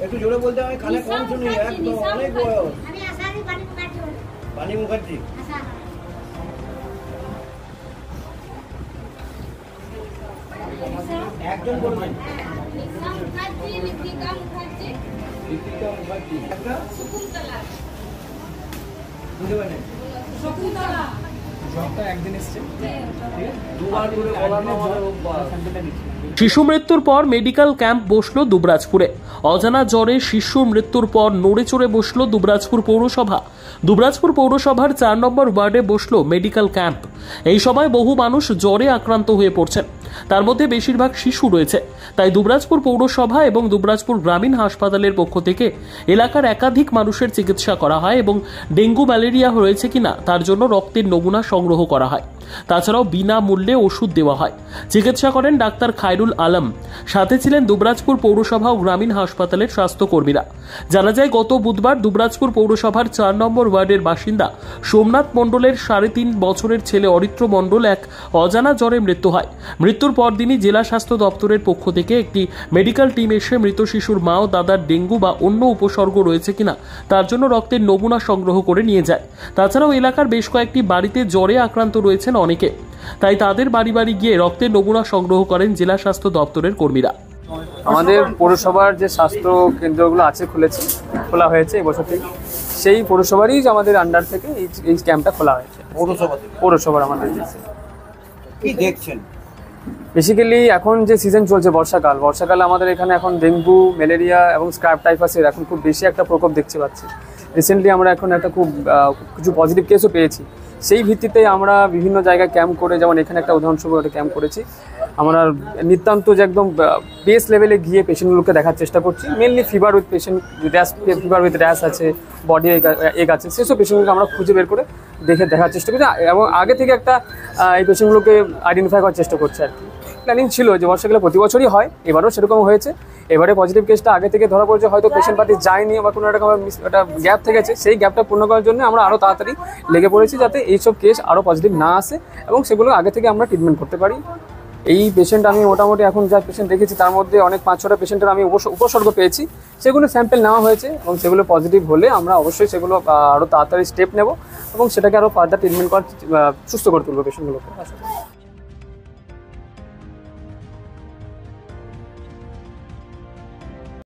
একটু জোরে বলতে আমি কানে কম শুনি, একদম অনেক বয়স। বাণী মুখার্জি। একজন বলবেন। ঋতিকা মুখার্জি। একটা শকুন্তলা। বুঝতে পারেন? শকুন্তলা। জবটা একদিন এসেছে। দুবার করে বলানো আমাদের অভ্যাস। শিশু মৃত্যুর পর মেডিকেল ক্যাম্প বসলো দুবরাজপুরে। অজানা জ্বরে শিশুর মৃত্যুর পর নড়ে চড়ে বসলো দুবরাজপুর পৌরসভা। দুবরাজপুর পৌরসভার 4 নম্বর ওয়ার্ডে বসলো মেডিকেল ক্যাম্প। এই সময় বহু মানুষ জ্বরে আক্রান্ত হয়ে পড়ছেন, তার মধ্যে বেশিরভাগ শিশু রয়েছে। তাই দুবরাজপুর পৌরসভা এবং দুবরাজপুর গ্রামীণ হাসপাতালের পক্ষ থেকে এলাকার একাধিক মানুষের চিকিৎসা করা হয় এবং ডেঙ্গু ম্যালেরিয়া হয়েছে কিনা তার জন্য রক্তের নমুনা সংগ্রহ করা হয়। তাছাড়াও বিনামূল্যে ওষুধ দেওয়া হয়। চিকিৎসা করেন ডাক্তার খায়রুল আলম, সাথে ছিলেন দুবরাজপুর পৌরসভা ও গ্রামীণ হাসপাতালের স্বাস্থ্যকর্মীরা। জানা যায়, গত বুধবার দুবরাজপুর পৌরসভার 4 নম্বর ওয়ার্ডের বাসিন্দা সোমনাথ মণ্ডলের 3.5 বছরের ছেলে অরিত্র মণ্ডল এক অজানা জ্বরে মৃত্যু হয়। মৃত্যুর পরদিনই জেলা স্বাস্থ্য দপ্তরের পক্ষ থেকে একটি মেডিকেল টিম এসে মৃত শিশুর মা ও দাদার ডেঙ্গু বা অন্য উপসর্গ রয়েছে কিনা তার জন্য রক্তের নমুনা সংগ্রহ করে নিয়ে যায়। তাছাড়াও এলাকার বেশ কয়েকটি বাড়িতে জ্বরে আক্রান্ত রয়েছেন অনেকে, তাই তাদের বাড়ি বাড়ি গিয়ে রক্তের নমুনা সংগ্রহ করেন জেলা স্বাস্থ্য দপ্তরের কর্মীরা। আমাদের পৌরসভার যে স্বাস্থ্য কেন্দ্রগুলো আছে খোলা হয়েছে এবছর থেকে, সেই পৌরসভারই আমাদের আন্ডার থেকে এই ক্যাম্পটা খোলা হয়েছে। পৌরসভার আমাদের কি দেখছেন? বেসিক্যালি এখন যে সিজন চলছে বর্ষাকালে আমাদের এখানে এখন ডেঙ্গু, ম্যালেরিয়া এবং স্ক্রাব টাইফাসের এখন খুব বেশি একটা প্রকোপ দেখতে পাচ্ছি। রিসেন্টলি আমরা এখন একটা কিছু পজিটিভ কেসও পেয়েছি। সেই ভিত্তিতে আমরা বিভিন্ন জায়গায় ক্যাম্প করে, যেমন এখানে একটা উদাহরণস্বরূপ একটা ক্যাম্প করেছি। আমরা নিতান্ত যে একদম বেস লেভেলে গিয়ে পেশেন্টগুলোকে দেখার চেষ্টা করছি। মেনলি ফিভার উইথ র্যাশ আছে, বডি এক আছে, সেসব পেশেন্টগুলোকে আমরা খুঁজে বের করে দেখার চেষ্টা করছি এবং আগে থেকে একটা এই পেশেন্টগুলোকে আইডেন্টিফাই করার চেষ্টা করছি আর কি। প্ল্যানিং ছিল যে বর্ষাকালে প্রতি বছরই হয়, এবারও সেরকম হয়েছে। এবারে পজিটিভ কেসটা আগে থেকে ধরা পড়েছে, হয়তো পেশেন্ট পার্টি যায়নি বা কোনো একটা গ্যাপ থেকেছে, সেই গ্যাপটা পূর্ণ করার জন্য আমরা আরও তাড়াতাড়ি লেগে পড়েছি যাতে এইসব কেস আরও পজিটিভ না আসে এবং সেগুলো আগে থেকে আমরা ট্রিটমেন্ট করতে পারি। এই পেশেন্ট আমি মোটামুটি এখন যা পেশেন্ট দেখেছি তার মধ্যে অনেক 5-6টা পেশেন্টের আমি উপসর্গ পেয়েছি, সেগুলো স্যাম্পেল নেওয়া হয়েছে এবং সেগুলো পজিটিভ হলে আমরা অবশ্যই সেগুলো আরও তাড়াতাড়ি স্টেপ নেব এবং সেটাকে আরও ফার্দার ট্রিটমেন্ট সুস্থ করে তুলবো পেশেন্টগুলোকে।